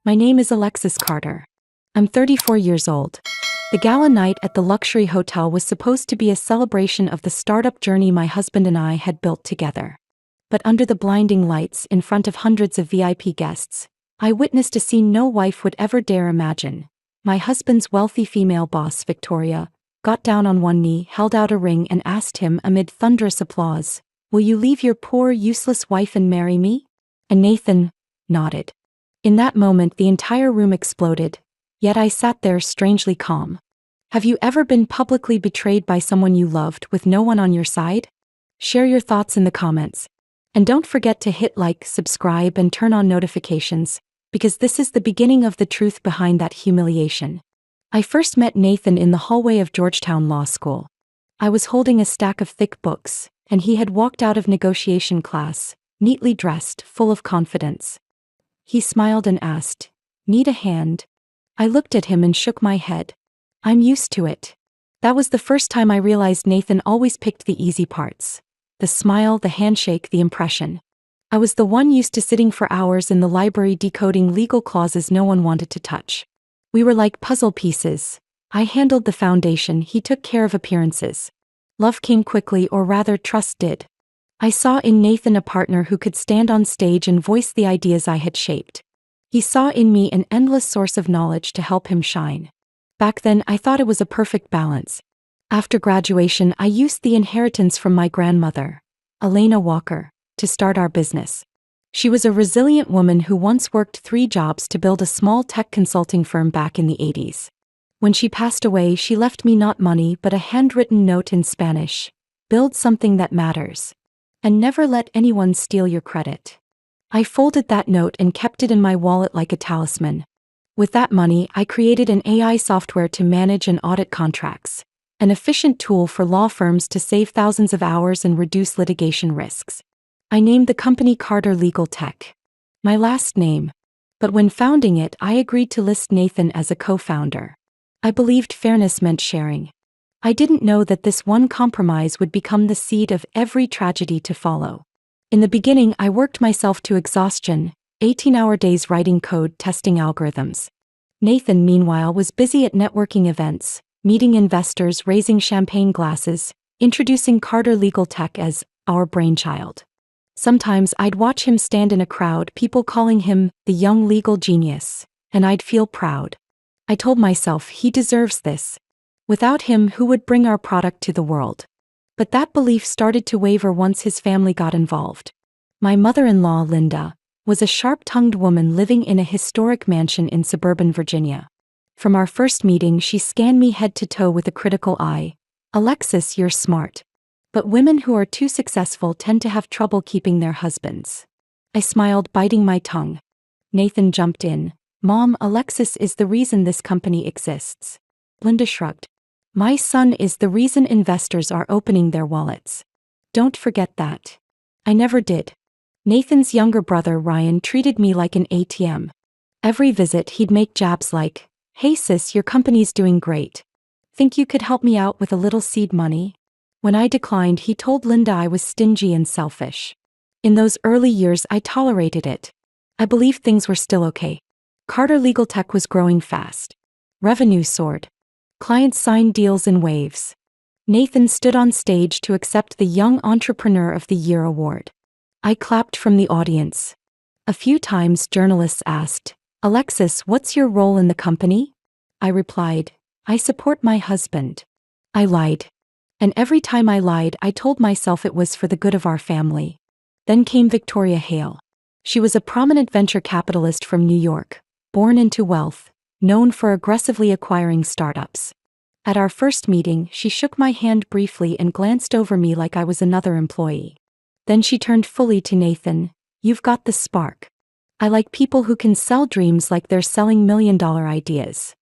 My name is Alexis Carter. I'm 34 years old. The gala night at the luxury hotel was supposed to be a celebration of the startup journey my husband and I had built together. But under the blinding lights in front of hundreds of VIP guests, I witnessed a scene no wife would ever dare imagine. My husband's wealthy female boss, Victoria, got down on one knee, held out a ring, and asked him amid thunderous applause, "Will you leave your poor, useless wife and marry me?" And Nathan nodded. In that moment, the entire room exploded, yet I sat there strangely calm. Have you ever been publicly betrayed by someone you loved with no one on your side? Share your thoughts in the comments. And don't forget to hit like, subscribe, and turn on notifications, because this is the beginning of the truth behind that humiliation. I first met Nathan in the hallway of Georgetown Law School. I was holding a stack of thick books, and he had walked out of negotiation class, neatly dressed, full of confidence. He smiled and asked, "Need a hand?" I looked at him and shook my head. "I'm used to it." That was the first time I realized Nathan always picked the easy parts. The smile, the handshake, the impression. I was the one used to sitting for hours in the library decoding legal clauses no one wanted to touch. We were like puzzle pieces. I handled the foundation, he took care of appearances. Love came quickly, or rather trust did. I saw in Nathan a partner who could stand on stage and voice the ideas I had shaped. He saw in me an endless source of knowledge to help him shine. Back then, I thought it was a perfect balance. After graduation, I used the inheritance from my grandmother, Elena Walker, to start our business. She was a resilient woman who once worked 3 jobs to build a small tech consulting firm back in the 80s. When she passed away, she left me not money but a handwritten note in Spanish: "Build something that matters. And never let anyone steal your credit." I folded that note and kept it in my wallet like a talisman. With that money, I created an AI software to manage and audit contracts, an efficient tool for law firms to save thousands of hours and reduce litigation risks. I named the company Carter Legal Tech, my last name. But when founding it, I agreed to list Nathan as a co-founder. I believed fairness meant sharing. I didn't know that this one compromise would become the seed of every tragedy to follow. In the beginning, I worked myself to exhaustion, 18-hour days writing code, testing algorithms. Nathan, meanwhile, was busy at networking events, meeting investors, raising champagne glasses, introducing Carter Legal Tech as our brainchild. Sometimes I'd watch him stand in a crowd, people calling him the young legal genius, and I'd feel proud. I told myself, he deserves this. Without him, who would bring our product to the world? But that belief started to waver once his family got involved. My mother-in-law, Linda, was a sharp-tongued woman living in a historic mansion in suburban Virginia. From our first meeting, she scanned me head to toe with a critical eye. "Alexis, you're smart. But women who are too successful tend to have trouble keeping their husbands." I smiled, biting my tongue. Nathan jumped in. "Mom, Alexis is the reason this company exists." Linda shrugged. "My son is the reason investors are opening their wallets. Don't forget that." I never did. Nathan's younger brother, Ryan, treated me like an ATM. Every visit, he'd make jabs like, "Hey sis, your company's doing great. Think you could help me out with a little seed money?" When I declined, he told Linda I was stingy and selfish. In those early years, I tolerated it. I believed things were still okay. Carter Legal Tech was growing fast. Revenue soared. Clients signed deals in waves. Nathan stood on stage to accept the Young Entrepreneur of the Year award. I clapped from the audience. A few times, journalists asked, "Alexis, what's your role in the company?" I replied, "I support my husband." I lied. And every time I lied, I told myself it was for the good of our family. Then came Victoria Hale. She was a prominent venture capitalist from New York, born into wealth, known for aggressively acquiring startups. At our first meeting, she shook my hand briefly and glanced over me like I was another employee. Then she turned fully to Nathan. "You've got the spark. I like people who can sell dreams like they're selling million-dollar ideas."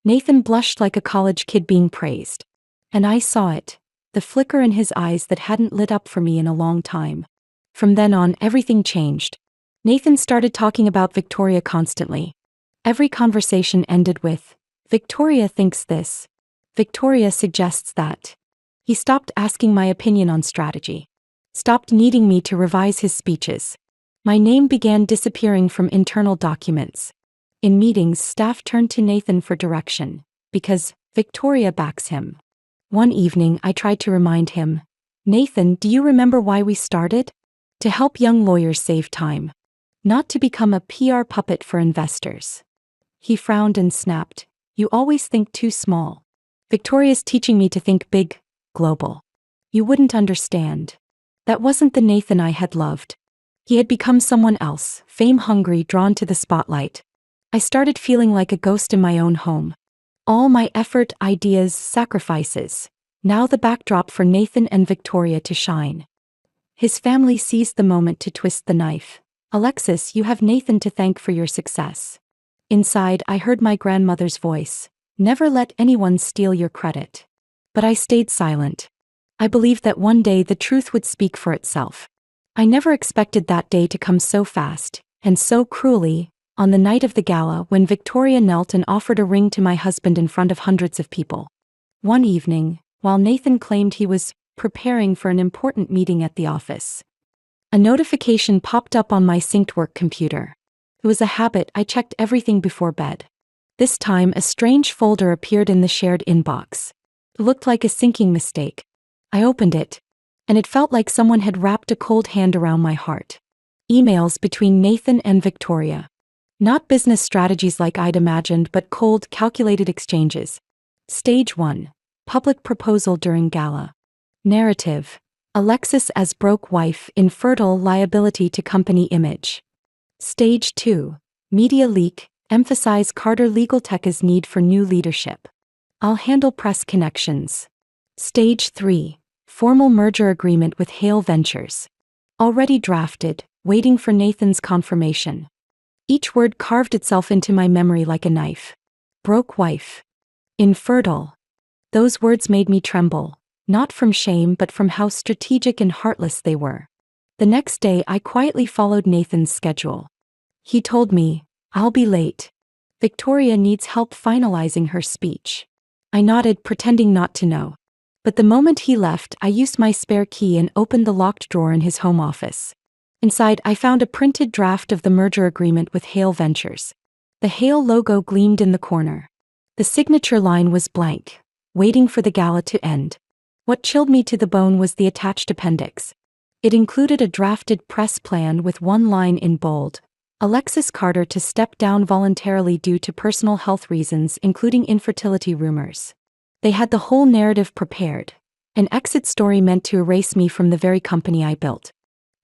Nathan blushed like a college kid being praised. And I saw it, the flicker in his eyes that hadn't lit up for me in a long time. From then on, everything changed. Nathan started talking about Victoria constantly. Every conversation ended with, "Victoria thinks this. Victoria suggests that." He stopped asking my opinion on strategy. Stopped needing me to revise his speeches. My name began disappearing from internal documents. In meetings, staff turned to Nathan for direction, because Victoria backs him. One evening, I tried to remind him, "Nathan, do you remember why we started? To help young lawyers save time. Not to become a PR puppet for investors." He frowned and snapped, "You always think too small. Victoria's teaching me to think big, global. You wouldn't understand." That wasn't the Nathan I had loved. He had become someone else, fame-hungry, drawn to the spotlight. I started feeling like a ghost in my own home. All my effort, ideas, sacrifices. Now the backdrop for Nathan and Victoria to shine. His family seized the moment to twist the knife. "Alexis, you have Nathan to thank for your success." Inside, I heard my grandmother's voice. "Never let anyone steal your credit." But I stayed silent. I believed that one day the truth would speak for itself. I never expected that day to come so fast, and so cruelly, on the night of the gala when Victoria knelt and offered a ring to my husband in front of hundreds of people. One evening, while Nathan claimed he was preparing for an important meeting at the office, a notification popped up on my synced work computer. It was a habit. I checked everything before bed. This time, a strange folder appeared in the shared inbox. It looked like a syncing mistake. I opened it, and it felt like someone had wrapped a cold hand around my heart. Emails between Nathan and Victoria. Not business strategies like I'd imagined, but cold, calculated exchanges. Stage 1. Public proposal during gala. Narrative. Alexis as broke wife, infertile, liability to company image. Stage 2. Media leak. Emphasize Carter Legal Tech's need for new leadership. I'll handle press connections. Stage 3. Formal merger agreement with Hale Ventures. Already drafted, waiting for Nathan's confirmation. Each word carved itself into my memory like a knife. Broke wife. Infertile. Those words made me tremble, not from shame but from how strategic and heartless they were. The next day I quietly followed Nathan's schedule. He told me, "I'll be late. Victoria needs help finalizing her speech." I nodded, pretending not to know. But the moment he left, I used my spare key and opened the locked drawer in his home office. Inside, I found a printed draft of the merger agreement with Hale Ventures. The Hale logo gleamed in the corner. The signature line was blank, waiting for the gala to end. What chilled me to the bone was the attached appendix. It included a drafted press plan with one line in bold. Alexis Carter to step down voluntarily due to personal health reasons, including infertility rumors. They had the whole narrative prepared. An exit story meant to erase me from the very company I built.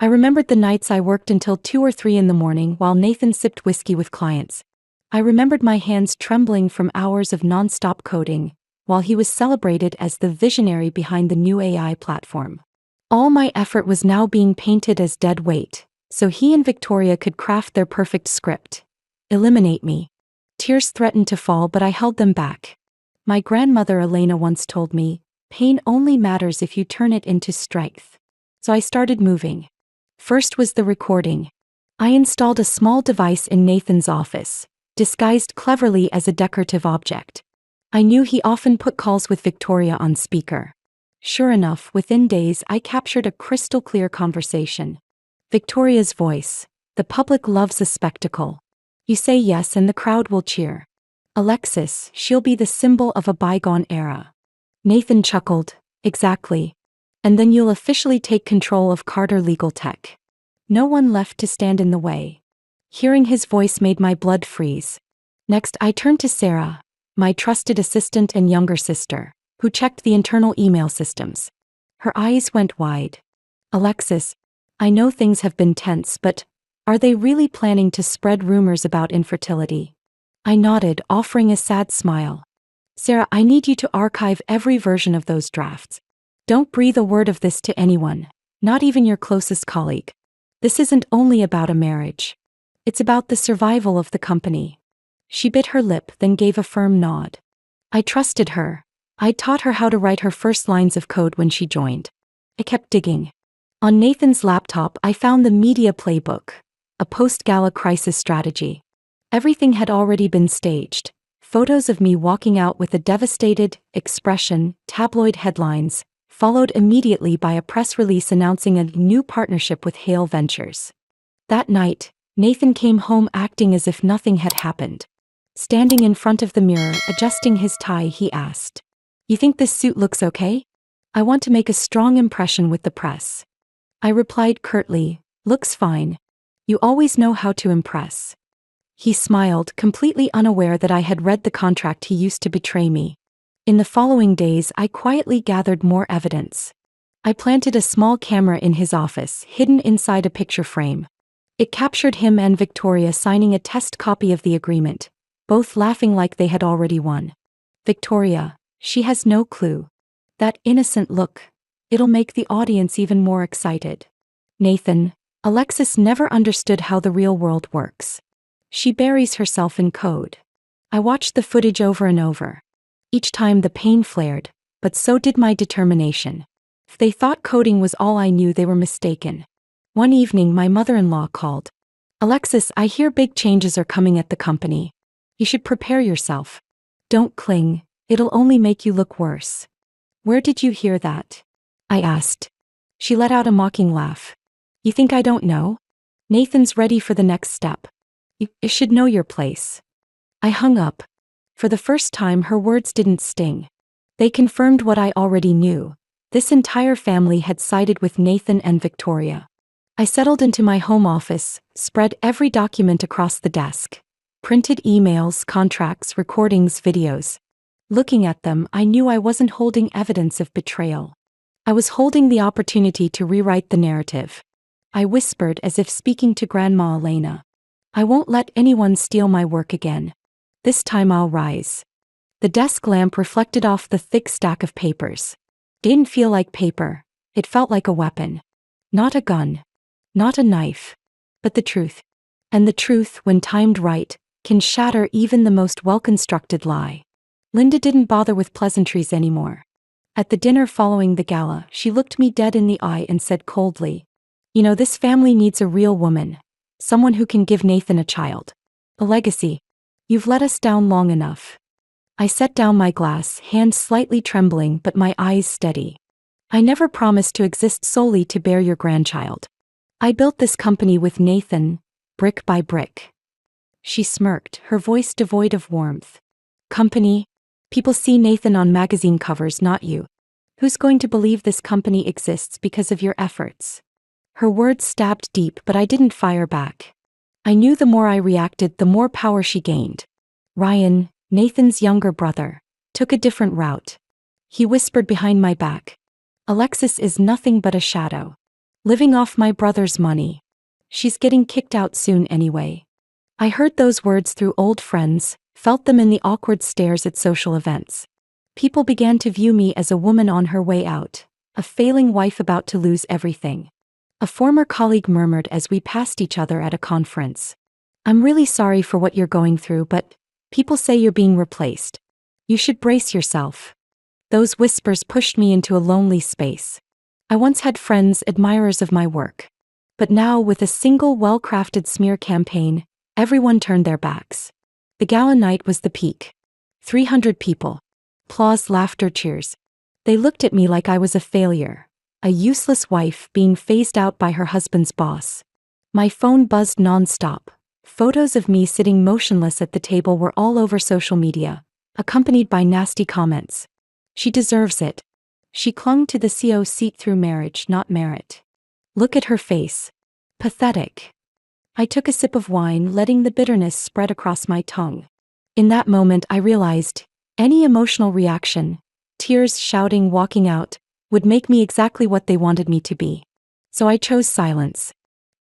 I remembered the nights I worked until 2 or 3 in the morning while Nathan sipped whiskey with clients. I remembered my hands trembling from hours of non-stop coding, while he was celebrated as the visionary behind the new AI platform. All my effort was now being painted as dead weight, so he and Victoria could craft their perfect script. Eliminate me. Tears threatened to fall, but I held them back. My grandmother Elena once told me, "Pain only matters if you turn it into strength." So I started moving. First was the recording. I installed a small device in Nathan's office, disguised cleverly as a decorative object. I knew he often put calls with Victoria on speaker. Sure enough, within days I captured a crystal-clear conversation. Victoria's voice. "The public loves a spectacle. You say yes and the crowd will cheer. Alexis, she'll be the symbol of a bygone era." Nathan chuckled. "Exactly. And then you'll officially take control of Carter Legal Tech. No one left to stand in the way." Hearing his voice made my blood freeze. Next, I turned to Sarah, my trusted assistant and younger sister, who checked the internal email systems. Her eyes went wide. "Alexis, I know things have been tense, but are they really planning to spread rumors about infertility?" I nodded, offering a sad smile. "Sarah, I need you to archive every version of those drafts. Don't breathe a word of this to anyone, not even your closest colleague. This isn't only about a marriage. It's about the survival of the company." She bit her lip, then gave a firm nod. I trusted her. I'd taught her how to write her first lines of code when she joined. I kept digging. On Nathan's laptop, I found the media playbook, a post-gala crisis strategy. Everything had already been staged. Photos of me walking out with a devastated expression, tabloid headlines, followed immediately by a press release announcing a new partnership with Hale Ventures. That night, Nathan came home acting as if nothing had happened. Standing in front of the mirror, adjusting his tie, he asked, "You think this suit looks okay? I want to make a strong impression with the press." I replied curtly, "Looks fine. You always know how to impress." He smiled, completely unaware that I had read the contract he used to betray me. In the following days, I quietly gathered more evidence. I planted a small camera in his office, hidden inside a picture frame. It captured him and Victoria signing a test copy of the agreement, both laughing like they had already won. Victoria, she has no clue. That innocent look. It'll make the audience even more excited. Nathan, Alexis never understood how the real world works. She buries herself in code. I watched the footage over and over. Each time the pain flared, but so did my determination. If they thought coding was all I knew, they were mistaken. One evening, my mother-in-law called. "Alexis, I hear big changes are coming at the company. You should prepare yourself. Don't cling, it'll only make you look worse." "Where did you hear that?" I asked. She let out a mocking laugh. "You think I don't know? Nathan's ready for the next step. You should know your place." I hung up. For the first time, her words didn't sting. They confirmed what I already knew. This entire family had sided with Nathan and Victoria. I settled into my home office, spread every document across the desk. Printed emails, contracts, recordings, videos. Looking at them, I knew I wasn't holding evidence of betrayal. I was holding the opportunity to rewrite the narrative. I whispered as if speaking to Grandma Elena. "I won't let anyone steal my work again. This time I'll rise." The desk lamp reflected off the thick stack of papers. It didn't feel like paper. It felt like a weapon. Not a gun. Not a knife. But the truth. And the truth, when timed right, can shatter even the most well-constructed lie. Linda didn't bother with pleasantries anymore. At the dinner following the gala, she looked me dead in the eye and said coldly, "You know, this family needs a real woman. Someone who can give Nathan a child. A legacy. You've let us down long enough." I set down my glass, hands slightly trembling but my eyes steady. "I never promised to exist solely to bear your grandchild. I built this company with Nathan, brick by brick." She smirked, her voice devoid of warmth. "Company? People see Nathan on magazine covers, not you. Who's going to believe this company exists because of your efforts?" Her words stabbed deep, but I didn't fire back. I knew the more I reacted, the more power she gained. Ryan, Nathan's younger brother, took a different route. He whispered behind my back, "Alexis is nothing but a shadow. Living off my brother's money. She's getting kicked out soon anyway." I heard those words through old friends, felt them in the awkward stares at social events. People began to view me as a woman on her way out, a failing wife about to lose everything. A former colleague murmured as we passed each other at a conference, "I'm really sorry for what you're going through, but people say you're being replaced. You should brace yourself." Those whispers pushed me into a lonely space. I once had friends, admirers of my work. But now, with a single well-crafted smear campaign, everyone turned their backs. The gala night was the peak. 300 people. Applause, laughter, cheers. They looked at me like I was a failure, a useless wife being phased out by her husband's boss. My phone buzzed non-stop. Photos of me sitting motionless at the table were all over social media, accompanied by nasty comments. "She deserves it. She clung to the CO seat through marriage, not merit. Look at her face. Pathetic." I took a sip of wine, letting the bitterness spread across my tongue. In that moment, I realized any emotional reaction, tears, shouting, walking out, would make me exactly what they wanted me to be. So I chose silence.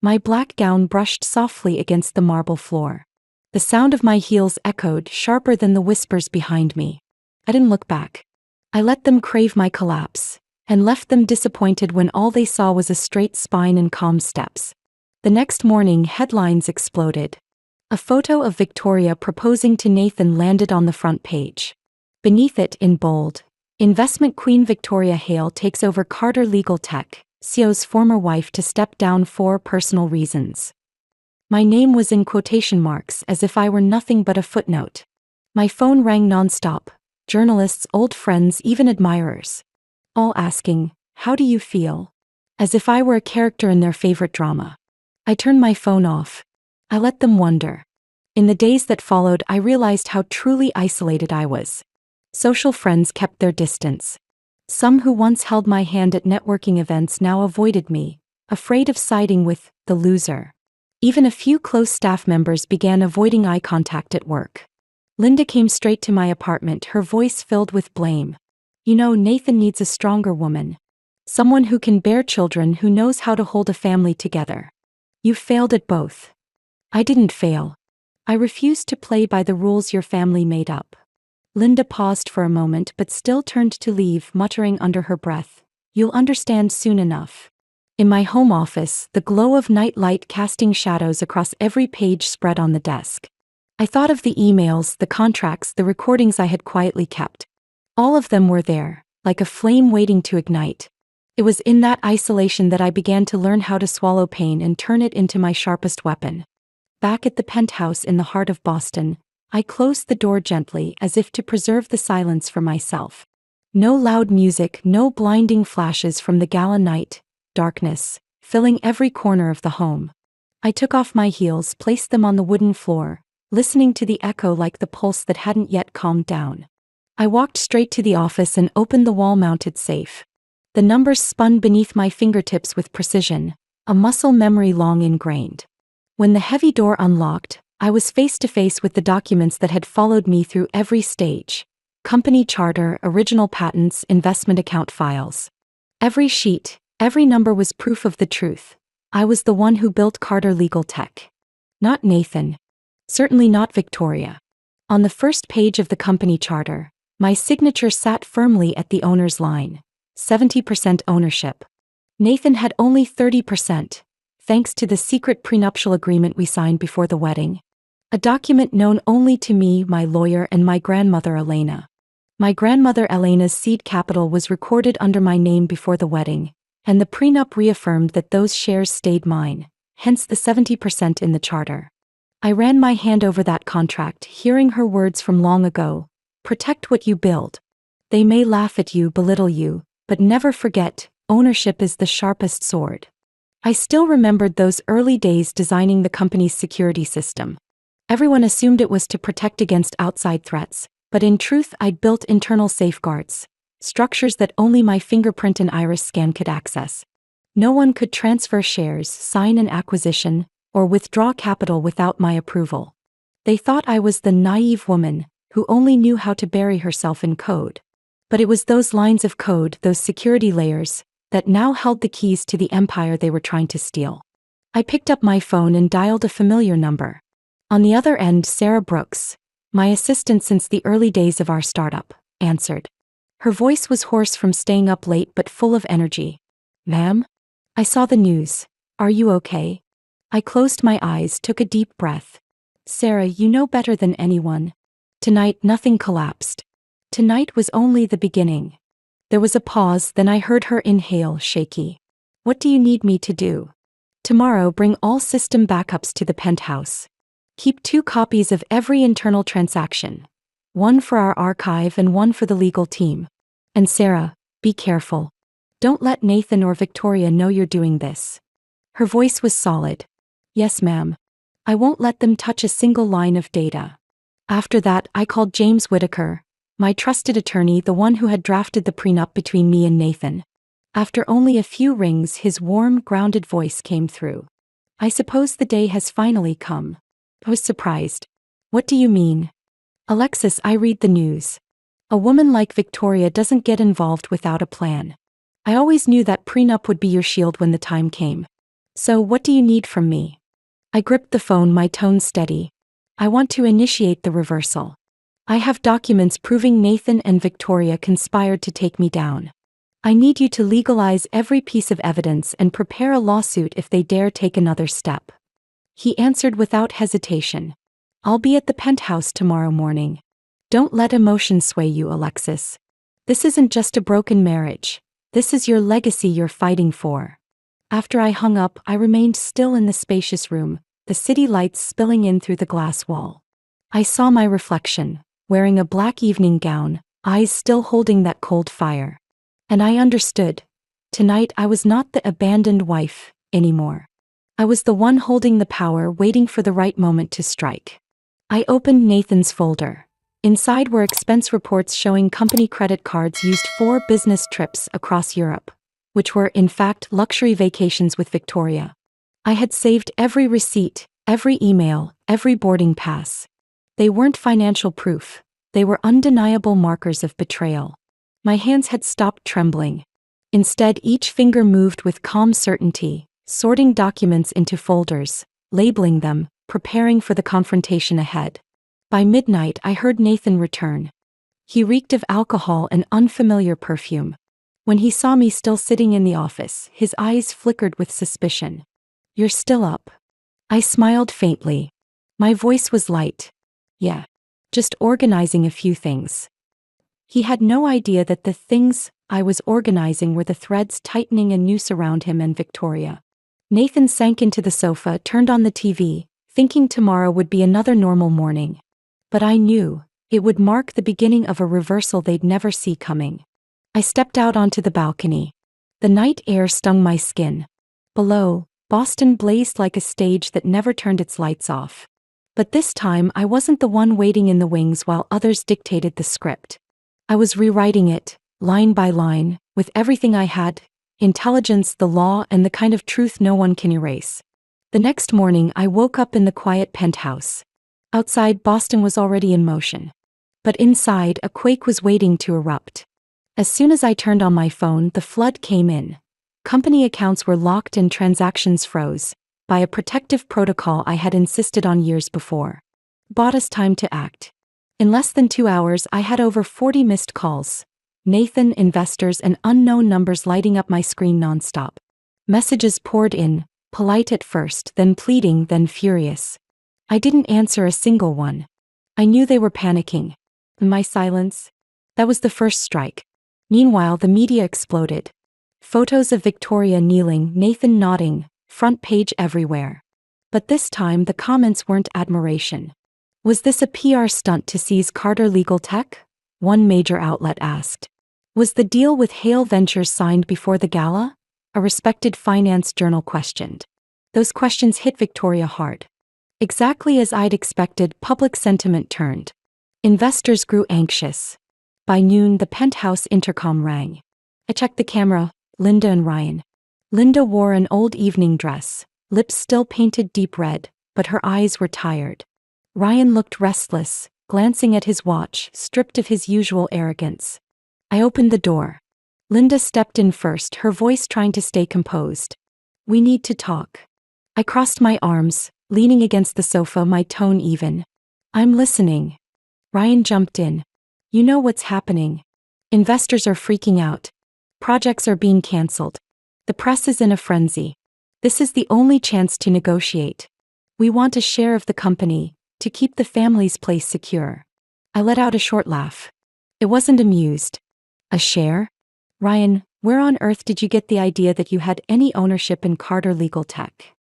My black gown brushed softly against the marble floor. The sound of my heels echoed, sharper than the whispers behind me. I didn't look back. I let them crave my collapse, and left them disappointed when all they saw was a straight spine and calm steps. The next morning, headlines exploded. A photo of Victoria proposing to Nathan landed on the front page. Beneath it, in bold, "Investment Queen Victoria Hale takes over Carter Legal Tech, CEO's former wife to step down for personal reasons." My name was in quotation marks as if I were nothing but a footnote. My phone rang nonstop. Journalists, old friends, even admirers. All asking, "How do you feel?" As if I were a character in their favorite drama. I turned my phone off. I let them wonder. In the days that followed, I realized how truly isolated I was. Social friends kept their distance. Some who once held my hand at networking events now avoided me, afraid of siding with the loser. Even a few close staff members began avoiding eye contact at work. Linda came straight to my apartment, her voice filled with blame. You know, Nathan needs a stronger woman. Someone who can bear children, who knows how to hold a family together. You failed at both. I didn't fail. I refused to play by the rules your family made up. Linda paused for a moment but still turned to leave, muttering under her breath, "You'll understand soon enough." In my home office, the glow of night light casting shadows across every page spread on the desk. I thought of the emails, the contracts, the recordings I had quietly kept. All of them were there, like a flame waiting to ignite. It was in that isolation that I began to learn how to swallow pain and turn it into my sharpest weapon. Back at the penthouse in the heart of Boston, I closed the door gently, as if to preserve the silence for myself. No loud music, no blinding flashes from the gala night, darkness, filling every corner of the home. I took off my heels, placed them on the wooden floor, listening to the echo like the pulse that hadn't yet calmed down. I walked straight to the office and opened the wall-mounted safe. The numbers spun beneath my fingertips with precision, a muscle memory long ingrained. When the heavy door unlocked, I was face to face with the documents that had followed me through every stage. Company charter, original patents, investment account files. Every sheet, every number was proof of the truth. I was the one who built Carter Legal Tech. Not Nathan. Certainly not Victoria. On the first page of the company charter, my signature sat firmly at the owner's line. 70% ownership. Nathan had only 30%, thanks to the secret prenuptial agreement we signed before the wedding. A document known only to me, my lawyer, and my grandmother Elena. My grandmother Elena's seed capital was recorded under my name before the wedding, and the prenup reaffirmed that those shares stayed mine, hence the 70% in the charter. I ran my hand over that contract, hearing her words from long ago. Protect what you build. They may laugh at you, belittle you, but never forget, ownership is the sharpest sword. I still remembered those early days designing the company's security system. Everyone assumed it was to protect against outside threats, but in truth I'd built internal safeguards, structures that only my fingerprint and iris scan could access. No one could transfer shares, sign an acquisition, or withdraw capital without my approval. They thought I was the naive woman who only knew how to bury herself in code. But it was those lines of code, those security layers, that now held the keys to the empire they were trying to steal. I picked up my phone and dialed a familiar number. On the other end, Sarah Brooks, my assistant since the early days of our startup, answered. Her voice was hoarse from staying up late but full of energy. "Ma'am? I saw the news. Are you okay?" I closed my eyes, took a deep breath. "Sarah, you know better than anyone. Tonight nothing collapsed. Tonight was only the beginning." There was a pause, then I heard her inhale, shaky. "What do you need me to do?" "Tomorrow bring all system backups to the penthouse. Keep 2 copies of every internal transaction. One for our archive and one for the legal team. And Sarah, be careful. Don't let Nathan or Victoria know you're doing this." Her voice was solid. "Yes, ma'am. I won't let them touch a single line of data." After that, I called James Whitaker, my trusted attorney, the one who had drafted the prenup between me and Nathan. After only a few rings, his warm, grounded voice came through. "I suppose the day has finally come." I was surprised. "What do you mean?" "Alexis, I read the news. A woman like Victoria doesn't get involved without a plan. I always knew that prenup would be your shield when the time came. So what do you need from me?" I gripped the phone, my tone steady. "I want to initiate the reversal. I have documents proving Nathan and Victoria conspired to take me down. I need you to legalize every piece of evidence and prepare a lawsuit if they dare take another step." He answered without hesitation. "I'll be at the penthouse tomorrow morning. Don't let emotion sway you, Alexis. This isn't just a broken marriage. This is your legacy you're fighting for." After I hung up, I remained still in the spacious room, the city lights spilling in through the glass wall. I saw my reflection, wearing a black evening gown, eyes still holding that cold fire. And I understood. Tonight I was not the abandoned wife anymore. I was the one holding the power, waiting for the right moment to strike. I opened Nathan's folder. Inside were expense reports showing company credit cards used for business trips across Europe, which were, in fact, luxury vacations with Victoria. I had saved every receipt, every email, every boarding pass. They weren't financial proof. They were undeniable markers of betrayal. My hands had stopped trembling. Instead, each finger moved with calm certainty, sorting documents into folders, labeling them, preparing for the confrontation ahead. By midnight, I heard Nathan return. He reeked of alcohol and unfamiliar perfume. When he saw me still sitting in the office, his eyes flickered with suspicion. "You're still up?" I smiled faintly. My voice was light. "Yeah. Just organizing a few things." He had no idea that the things I was organizing were the threads tightening a noose around him and Victoria. Nathan sank into the sofa, turned on the TV, thinking tomorrow would be another normal morning. But I knew it would mark the beginning of a reversal they'd never see coming. I stepped out onto the balcony. The night air stung my skin. Below, Boston blazed like a stage that never turned its lights off. But this time I wasn't the one waiting in the wings while others dictated the script. I was rewriting it, line by line, with everything I had: intelligence, the law, and the kind of truth no one can erase. The next morning I woke up in the quiet penthouse. Outside, Boston was already in motion. But inside, a quake was waiting to erupt. As soon as I turned on my phone, the flood came in. Company accounts were locked and transactions froze, by a protective protocol I had insisted on years before. Bought us time to act. In less than 2 hours, I had over 40 missed calls. Nathan, investors, and unknown numbers lighting up my screen nonstop. Messages poured in, polite at first, then pleading, then furious. I didn't answer a single one. I knew they were panicking. My silence? That was the first strike. Meanwhile, the media exploded. Photos of Victoria kneeling, Nathan nodding, front page everywhere. But this time the comments weren't admiration. "Was this a PR stunt to seize Carter Legal Tech?" one major outlet asked. "Was the deal with Hale Ventures signed before the gala?" a respected finance journal questioned. Those questions hit Victoria hard. Exactly as I'd expected, public sentiment turned. Investors grew anxious. By noon, the penthouse intercom rang. I checked the camera: Linda and Ryan. Linda wore an old evening dress, lips still painted deep red, but her eyes were tired. Ryan looked restless, glancing at his watch, stripped of his usual arrogance. I opened the door. Linda stepped in first, her voice trying to stay composed. "We need to talk." I crossed my arms, leaning against the sofa, my tone even. "I'm listening." Ryan jumped in. "You know what's happening. Investors are freaking out. Projects are being cancelled. The press is in a frenzy. This is the only chance to negotiate. We want a share of the company, to keep the family's place secure." I let out a short laugh. It wasn't amused. "A share? Ryan, where on earth did you get the idea that you had any ownership in Carter Legal Tech?"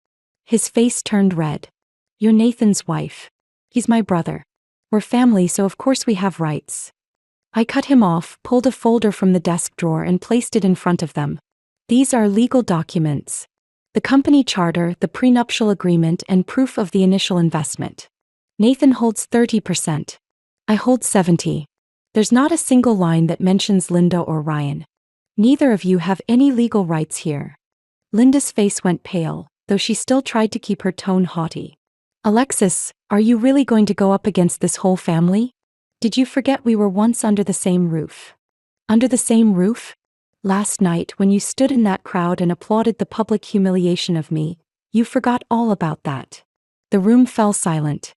His face turned red. "You're Nathan's wife. He's my brother. We're family, so of course we have rights." I cut him off, pulled a folder from the desk drawer and placed it in front of them. "These are legal documents. The company charter, the prenuptial agreement, and proof of the initial investment. Nathan holds 30%. I hold 70%. There's not a single line that mentions Linda or Ryan. Neither of you have any legal rights here." Linda's face went pale, though she still tried to keep her tone haughty. "Alexis, are you really going to go up against this whole family? Did you forget we were once under the same roof?" "Under the same roof? Last night, when you stood in that crowd and applauded the public humiliation of me, you forgot all about that." The room fell silent.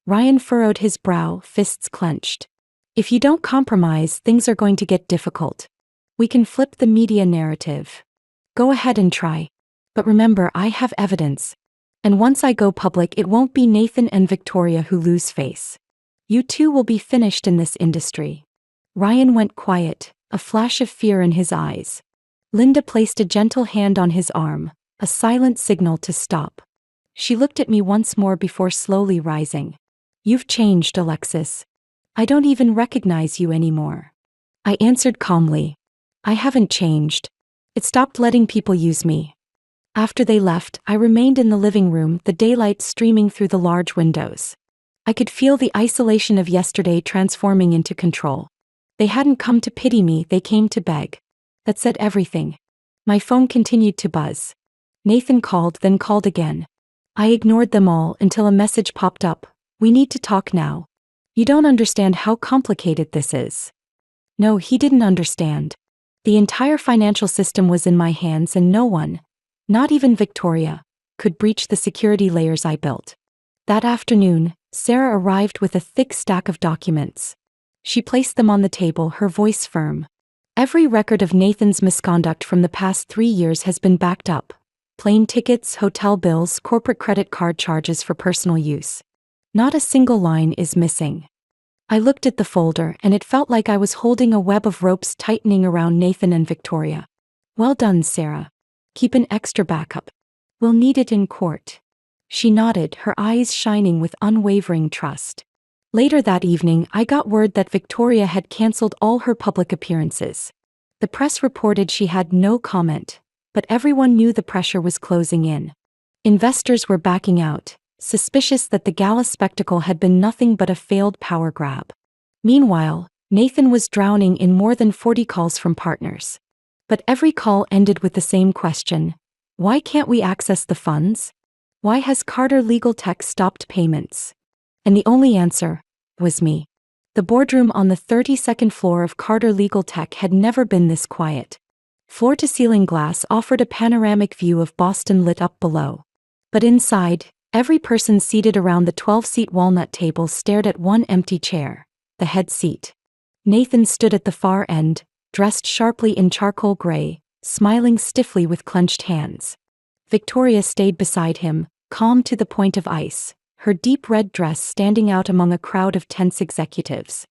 Ryan furrowed his brow, fists clenched. "If you don't compromise, things are going to get difficult. We can flip the media narrative. Go ahead and try. But remember, I have evidence. And once I go public, it won't be Nathan and Victoria who lose face. You two will be finished in this industry." Ryan went quiet, a flash of fear in his eyes. Linda placed a gentle hand on his arm, a silent signal to stop. She looked at me once more before slowly rising. "You've changed, Alexis. I don't even recognize you anymore." I answered calmly. "I haven't changed. It stopped letting people use me." After they left, I remained in the living room, the daylight streaming through the large windows. I could feel the isolation of yesterday transforming into control. They hadn't come to pity me, they came to beg. That said everything. My phone continued to buzz. Nathan called, then called again. I ignored them all until a message popped up. We need to talk now. You don't understand how complicated this is. No, he didn't understand. The entire financial system was in my hands and no one, not even Victoria, could breach the security layers I built. That afternoon, Sarah arrived with a thick stack of documents. She placed them on the table, her voice firm. Every record of Nathan's misconduct from the past 3 years has been backed up. Plane tickets, hotel bills, corporate credit card charges for personal use. Not a single line is missing. I looked at the folder and it felt like I was holding a web of ropes tightening around Nathan and Victoria. Well done, Sarah. Keep an extra backup. We'll need it in court. She nodded, her eyes shining with unwavering trust. Later that evening, I got word that Victoria had cancelled all her public appearances. The press reported she had no comment, but everyone knew the pressure was closing in. Investors were backing out, suspicious that the gala spectacle had been nothing but a failed power grab. Meanwhile, Nathan was drowning in more than 40 calls from partners. But every call ended with the same question: why can't we access the funds? Why has Carter Legal Tech stopped payments? And the only answer was me. The boardroom on the 32nd floor of Carter Legal Tech had never been this quiet. Floor-to-ceiling glass offered a panoramic view of Boston lit up below. But inside, every person seated around the 12-seat walnut table stared at one empty chair, the head seat. Nathan stood at the far end, dressed sharply in charcoal gray, smiling stiffly with clenched hands. Victoria stayed beside him, calm to the point of ice, her deep red dress standing out among a crowd of tense executives.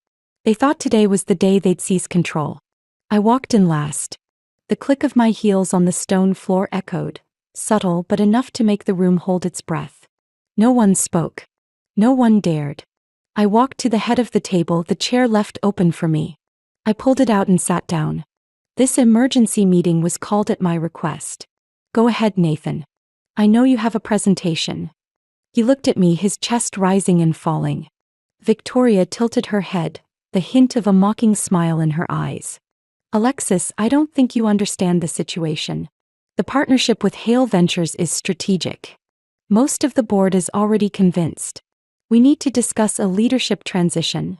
They thought today was the day they'd seize control. I walked in last. The click of my heels on the stone floor echoed, subtle but enough to make the room hold its breath. No one spoke. No one dared. I walked to the head of the table, the chair left open for me. I pulled it out and sat down. This emergency meeting was called at my request. Go ahead, Nathan. I know you have a presentation. He looked at me, his chest rising and falling. Victoria tilted her head, the hint of a mocking smile in her eyes. Alexis, I don't think you understand the situation. The partnership with Hale Ventures is strategic. Most of the board is already convinced. We need to discuss a leadership transition.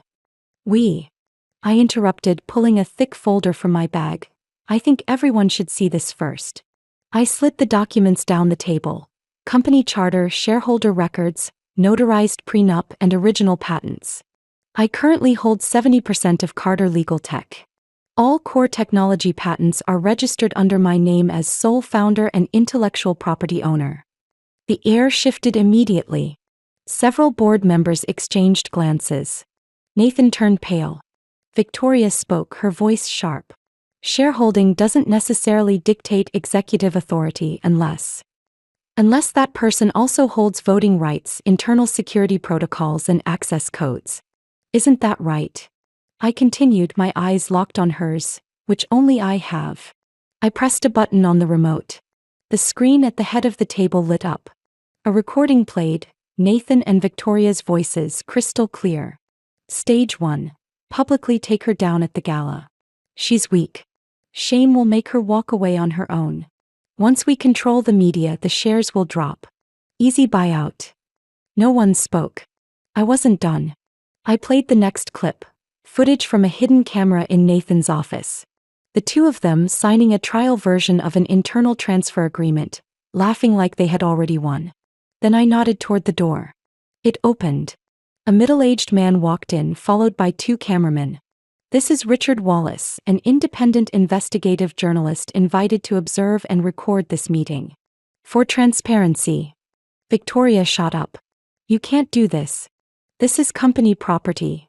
I interrupted, pulling a thick folder from my bag. I think everyone should see this first. I slid the documents down the table. Company charter, shareholder records, notarized prenup, and original patents. I currently hold 70% of Carter Legal Tech. All core technology patents are registered under my name as sole founder and intellectual property owner. The air shifted immediately. Several board members exchanged glances. Nathan turned pale. Victoria spoke, her voice sharp. Shareholding doesn't necessarily dictate executive authority unless that person also holds voting rights, internal security protocols, and access codes. Isn't that right? I continued, my eyes locked on hers, which only I have. I pressed a button on the remote. The screen at the head of the table lit up. A recording played, Nathan and Victoria's voices crystal clear. Stage 1. Publicly take her down at the gala. She's weak. Shame will make her walk away on her own. Once we control the media, the shares will drop. Easy buyout. No one spoke. I wasn't done. I played the next clip, footage from a hidden camera in Nathan's office. The two of them signing a trial version of an internal transfer agreement, laughing like they had already won. Then I nodded toward the door. It opened. A middle-aged man walked in, followed by 2 cameramen. This is Richard Wallace, an independent investigative journalist invited to observe and record this meeting. For transparency. Victoria shot up. You can't do this. This is company property.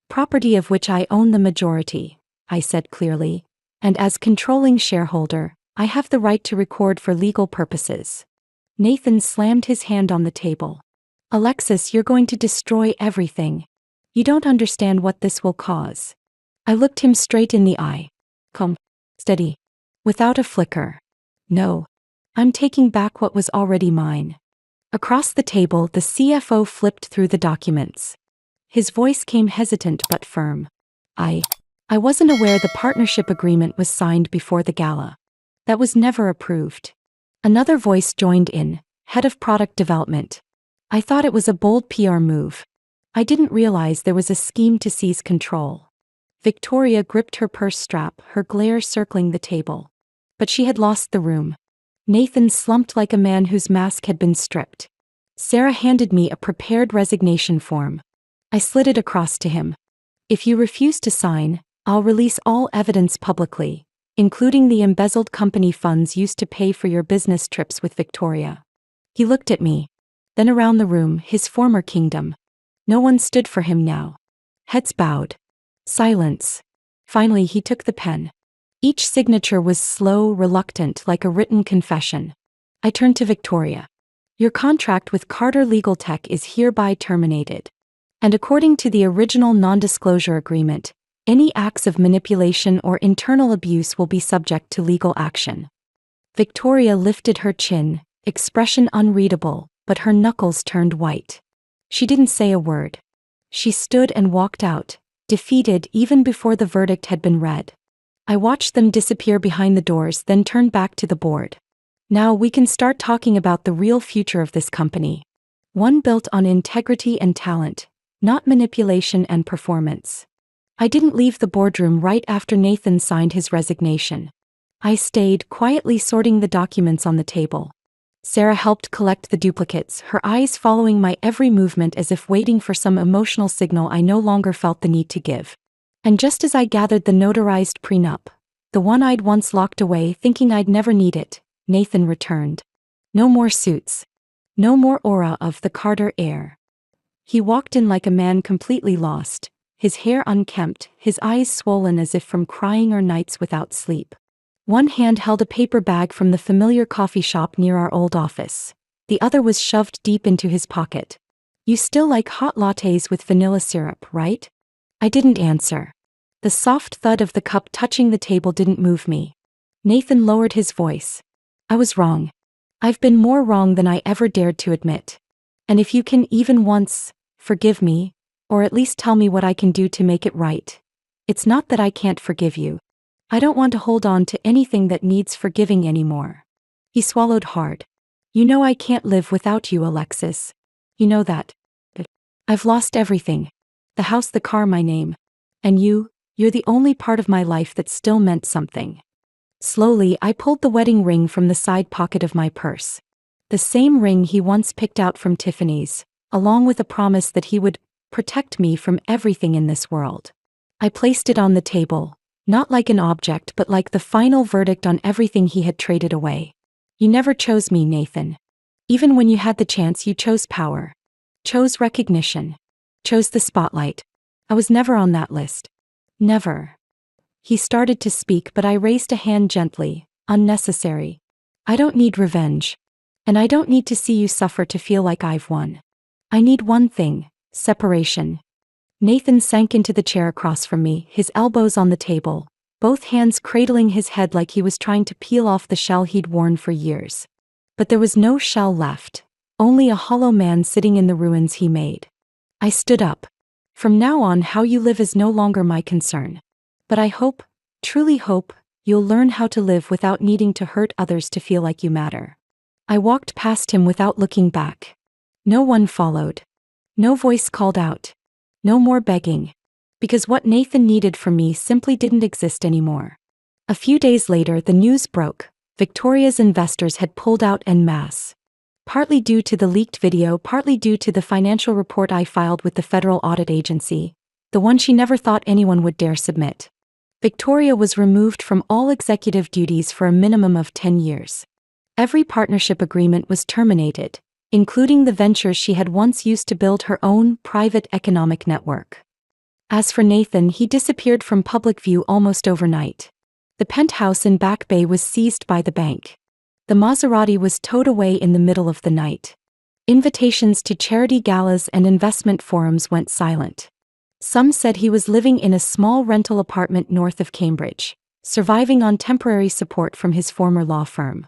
Property of which I own the majority, I said clearly, and as controlling shareholder, I have the right to record for legal purposes. Nathan slammed his hand on the table. Alexis, you're going to destroy everything. You don't understand what this will cause. I looked him straight in the eye. Calm. Steady. Without a flicker. No. I'm taking back what was already mine. Across the table, the CFO flipped through the documents. His voice came hesitant but firm. I wasn't aware the partnership agreement was signed before the gala. That was never approved. Another voice joined in, head of product development. I thought it was a bold PR move. I didn't realize there was a scheme to seize control. Victoria gripped her purse strap, her glare circling the table. But she had lost the room. Nathan slumped like a man whose mask had been stripped. Sarah handed me a prepared resignation form. I slid it across to him. If you refuse to sign, I'll release all evidence publicly, including the embezzled company funds used to pay for your business trips with Victoria. He looked at me, then around the room, his former kingdom. No one stood for him now. Heads bowed. Silence. Finally, he took the pen. Each signature was slow, reluctant, like a written confession. I turned to Victoria. Your contract with Carter Legal Tech is hereby terminated. And according to the original non-disclosure agreement, any acts of manipulation or internal abuse will be subject to legal action. Victoria lifted her chin, expression unreadable, but her knuckles turned white. She didn't say a word. She stood and walked out, defeated even before the verdict had been read. I watched them disappear behind the doors, then turned back to the board. Now we can start talking about the real future of this company. One built on integrity and talent, not manipulation and performance. I didn't leave the boardroom right after Nathan signed his resignation. I stayed, quietly sorting the documents on the table. Sarah helped collect the duplicates, her eyes following my every movement as if waiting for some emotional signal I no longer felt the need to give. And just as I gathered the notarized prenup, the one I'd once locked away thinking I'd never need it, Nathan returned. No more suits. No more aura of the Carter heir. He walked in like a man completely lost, his hair unkempt, his eyes swollen as if from crying or nights without sleep. One hand held a paper bag from the familiar coffee shop near our old office. The other was shoved deep into his pocket. You still like hot lattes with vanilla syrup, right? I didn't answer. The soft thud of the cup touching the table didn't move me. Nathan lowered his voice. I was wrong. I've been more wrong than I ever dared to admit. And if you can even once forgive me, or at least tell me what I can do to make it right. It's not that I can't forgive you. I don't want to hold on to anything that needs forgiving anymore. He swallowed hard. You know I can't live without you, Alexis. You know that. I've lost everything. The house, the car, my name. And you're the only part of my life that still meant something. Slowly, I pulled the wedding ring from the side pocket of my purse. The same ring he once picked out from Tiffany's, along with a promise that he would protect me from everything in this world. I placed it on the table, not like an object but like the final verdict on everything he had traded away. You never chose me, Nathan. Even when you had the chance, you chose power. Chose recognition. Chose the spotlight. I was never on that list. Never. He started to speak, but I raised a hand gently. Unnecessary. I don't need revenge. And I don't need to see you suffer to feel like I've won. I need one thing. Separation. Nathan sank into the chair across from me, his elbows on the table, both hands cradling his head like he was trying to peel off the shell he'd worn for years. But there was no shell left, only a hollow man sitting in the ruins he made. I stood up. From now on, how you live is no longer my concern. But I hope, truly hope, you'll learn how to live without needing to hurt others to feel like you matter. I walked past him without looking back. No one followed. No voice called out. No more begging. Because what Nathan needed from me simply didn't exist anymore. A few days later, the news broke. Victoria's investors had pulled out en masse. Partly due to the leaked video, partly due to the financial report I filed with the Federal Audit Agency, the one she never thought anyone would dare submit. Victoria was removed from all executive duties for a minimum of 10 years. Every partnership agreement was terminated, including the ventures she had once used to build her own private economic network. As for Nathan, he disappeared from public view almost overnight. The penthouse in Back Bay was seized by the bank. The Maserati was towed away in the middle of the night. Invitations to charity galas and investment forums went silent. Some said he was living in a small rental apartment north of Cambridge, surviving on temporary support from his former law firm.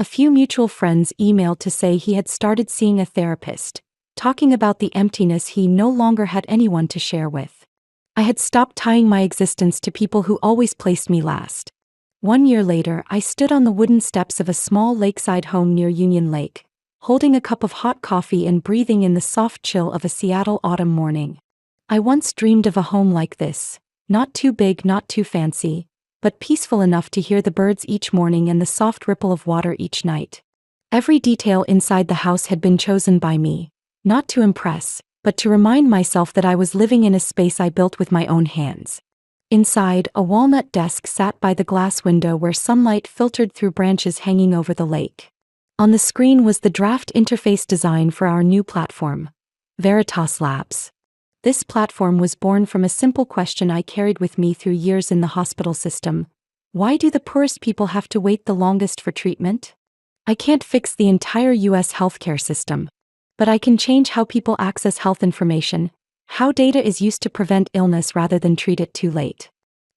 A few mutual friends emailed to say he had started seeing a therapist, talking about the emptiness he no longer had anyone to share with. I had stopped tying my existence to people who always placed me last. 1 year later, I stood on the wooden steps of a small lakeside home near Union Lake, holding a cup of hot coffee and breathing in the soft chill of a Seattle autumn morning. I once dreamed of a home like this, not too big, not too fancy, but peaceful enough to hear the birds each morning and the soft ripple of water each night. Every detail inside the house had been chosen by me, not to impress, but to remind myself that I was living in a space I built with my own hands. Inside, a walnut desk sat by the glass window where sunlight filtered through branches hanging over the lake. On the screen was the draft interface design for our new platform, Veritas Labs. This platform was born from a simple question I carried with me through years in the hospital system. Why do the poorest people have to wait the longest for treatment? I can't fix the entire US healthcare system, but I can change how people access health information, how data is used to prevent illness rather than treat it too late.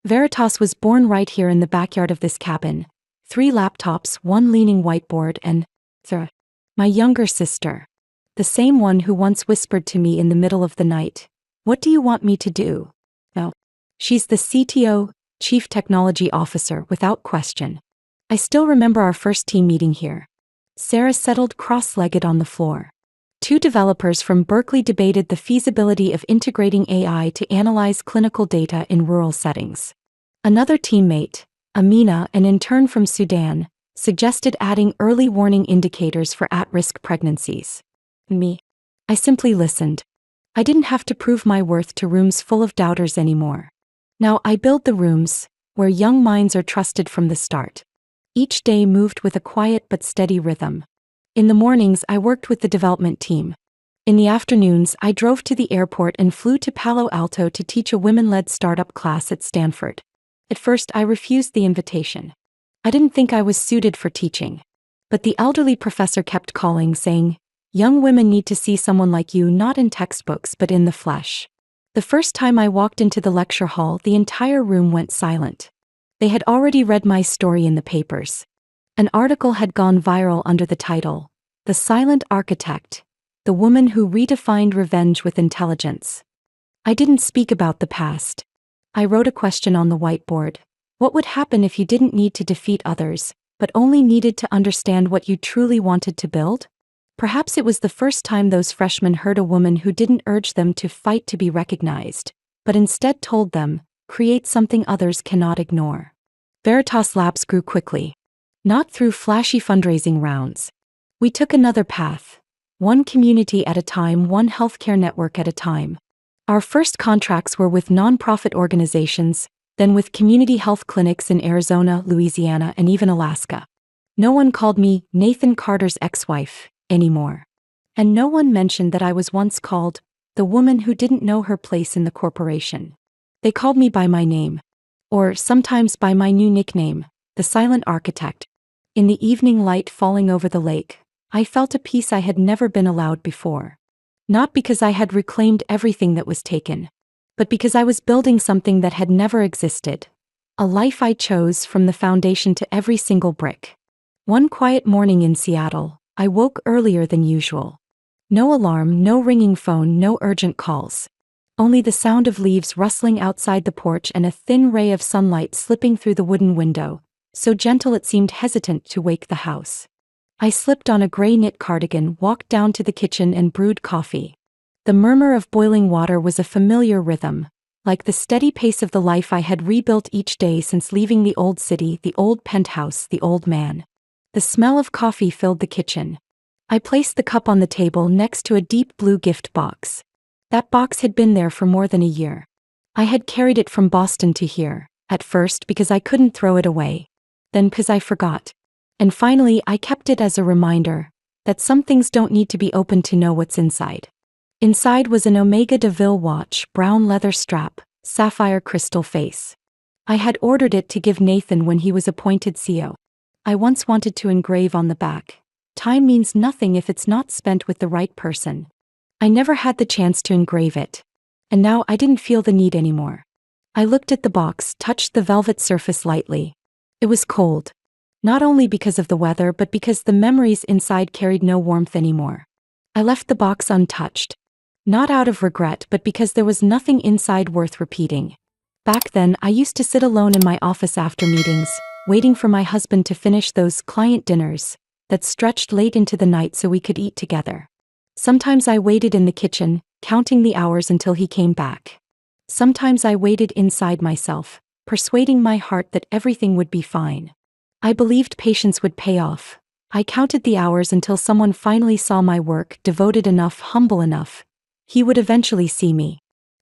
Veritas was born right here in the backyard of this cabin. 3 laptops, 1 leaning whiteboard, and my younger sister. The same one who once whispered to me in the middle of the night, "What do you want me to do?" Now, she's the CTO, Chief Technology Officer, without question. I still remember our first team meeting here. Sarah settled cross-legged on the floor. 2 developers from Berkeley debated the feasibility of integrating AI to analyze clinical data in rural settings. Another teammate, Amina, an intern from Sudan, suggested adding early warning indicators for at-risk pregnancies. Me. I simply listened. I didn't have to prove my worth to rooms full of doubters anymore. Now I build the rooms, where young minds are trusted from the start. Each day moved with a quiet but steady rhythm. In the mornings I worked with the development team. In the afternoons I drove to the airport and flew to Palo Alto to teach a women-led startup class at Stanford. At first I refused the invitation. I didn't think I was suited for teaching. But the elderly professor kept calling, saying, "Young women need to see someone like you, not in textbooks but in the flesh." The first time I walked into the lecture hall, the entire room went silent. They had already read my story in the papers. An article had gone viral under the title, "The Silent Architect, the Woman Who Redefined Revenge with Intelligence." I didn't speak about the past. I wrote a question on the whiteboard. What would happen if you didn't need to defeat others, but only needed to understand what you truly wanted to build? Perhaps it was the first time those freshmen heard a woman who didn't urge them to fight to be recognized, but instead told them, "Create something others cannot ignore." Veritas Labs grew quickly. Not through flashy fundraising rounds. We took another path. One community at a time, one healthcare network at a time. Our first contracts were with nonprofit organizations, then with community health clinics in Arizona, Louisiana, and even Alaska. No one called me Nathan Carter's ex-wife anymore. And no one mentioned that I was once called the woman who didn't know her place in the corporation. They called me by my name. Or sometimes by my new nickname, the Silent Architect. In the evening light falling over the lake, I felt a peace I had never been allowed before. Not because I had reclaimed everything that was taken, but because I was building something that had never existed. A life I chose from the foundation to every single brick. One quiet morning in Seattle, I woke earlier than usual. No alarm, no ringing phone, no urgent calls. Only the sound of leaves rustling outside the porch and a thin ray of sunlight slipping through the wooden window, so gentle it seemed hesitant to wake the house. I slipped on a gray knit cardigan, walked down to the kitchen and brewed coffee. The murmur of boiling water was a familiar rhythm, like the steady pace of the life I had rebuilt each day since leaving the old city, the old penthouse, the old man. The smell of coffee filled the kitchen. I placed the cup on the table next to a deep blue gift box. That box had been there for more than a year. I had carried it from Boston to here, at first because I couldn't throw it away, then because I forgot. And finally I kept it as a reminder that some things don't need to be opened to know what's inside. Inside was an Omega DeVille watch, brown leather strap, sapphire crystal face. I had ordered it to give Nathan when he was appointed CEO. I once wanted to engrave on the back, "Time means nothing if it's not spent with the right person." I never had the chance to engrave it. And now I didn't feel the need anymore. I looked at the box, touched the velvet surface lightly. It was cold. Not only because of the weather but because the memories inside carried no warmth anymore. I left the box untouched. Not out of regret but because there was nothing inside worth repeating. Back then, I used to sit alone in my office after meetings, waiting for my husband to finish those client dinners that stretched late into the night so we could eat together. Sometimes I waited in the kitchen, counting the hours until he came back. Sometimes I waited inside myself, persuading my heart that everything would be fine. I believed patience would pay off. I counted the hours until someone finally saw my work, devoted enough, humble enough. He would eventually see me.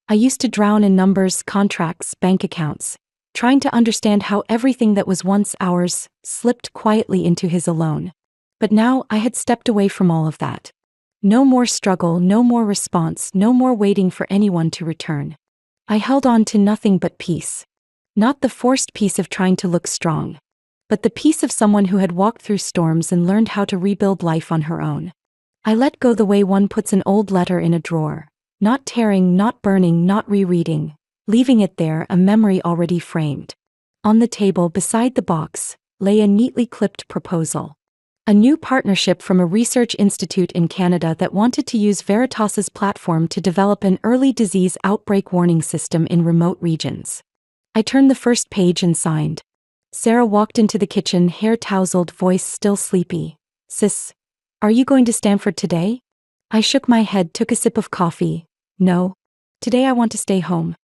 I used to drown in numbers, contracts, bank accounts, trying to understand how everything that was once ours slipped quietly into his alone. But now I had stepped away from all of that. No more struggle, no more response, no more waiting for anyone to return. I held on to nothing but peace. Not the forced peace of trying to look strong, but the peace of someone who had walked through storms and learned how to rebuild life on her own. I let go the way one puts an old letter in a drawer, not tearing, not burning, not rereading, leaving it there, a memory already framed. On the table beside the box lay a neatly clipped proposal. A new partnership from a research institute in Canada that wanted to use Veritas's platform to develop an early disease outbreak warning system in remote regions. I turned the first page and signed. Sarah walked into the kitchen, hair tousled, voice still sleepy. "Sis, are you going to Stanford today?" I shook my head, took a sip of coffee. "No. Today I want to stay home.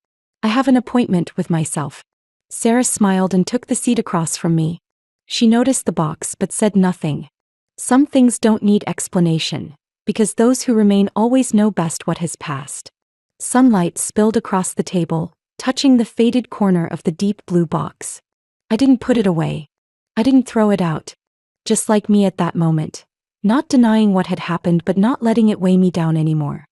I have an appointment with myself." Sarah smiled and took the seat across from me. She noticed the box but said nothing. Some things don't need explanation, because those who remain always know best what has passed. Sunlight spilled across the table, touching the faded corner of the deep blue box. I didn't put it away. I didn't throw it out. Just like me at that moment. Not denying what had happened but not letting it weigh me down anymore.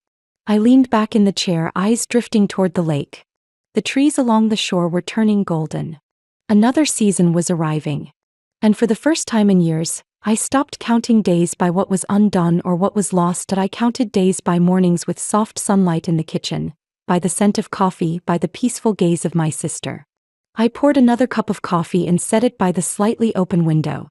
I leaned back in the chair, eyes drifting toward the lake. The trees along the shore were turning golden. Another season was arriving. And for the first time in years, I stopped counting days by what was undone or what was lost, and I counted days by mornings with soft sunlight in the kitchen, by the scent of coffee, by the peaceful gaze of my sister. I poured another cup of coffee and set it by the slightly open window.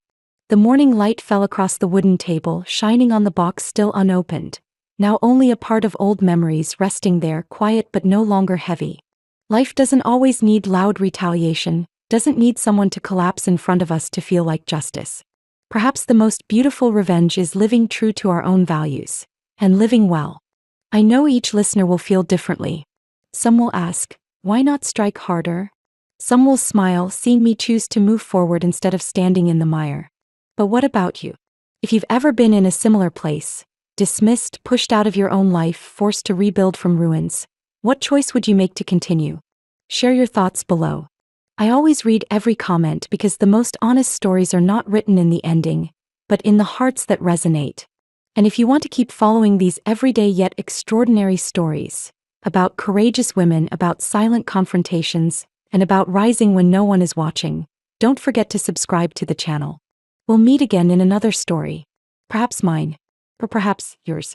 The morning light fell across the wooden table, shining on the box still unopened, now only a part of old memories resting there, quiet but no longer heavy. Life doesn't always need loud retaliation, doesn't need someone to collapse in front of us to feel like justice. Perhaps the most beautiful revenge is living true to our own values, and living well. I know each listener will feel differently. Some will ask, why not strike harder? Some will smile, seeing me choose to move forward instead of standing in the mire. But what about you? If you've ever been in a similar place, dismissed, pushed out of your own life, forced to rebuild from ruins, what choice would you make to continue? Share your thoughts below. I always read every comment because the most honest stories are not written in the ending, but in the hearts that resonate. And if you want to keep following these everyday yet extraordinary stories, about courageous women, about silent confrontations, and about rising when no one is watching, don't forget to subscribe to the channel. We'll meet again in another story. Perhaps mine, or perhaps yours.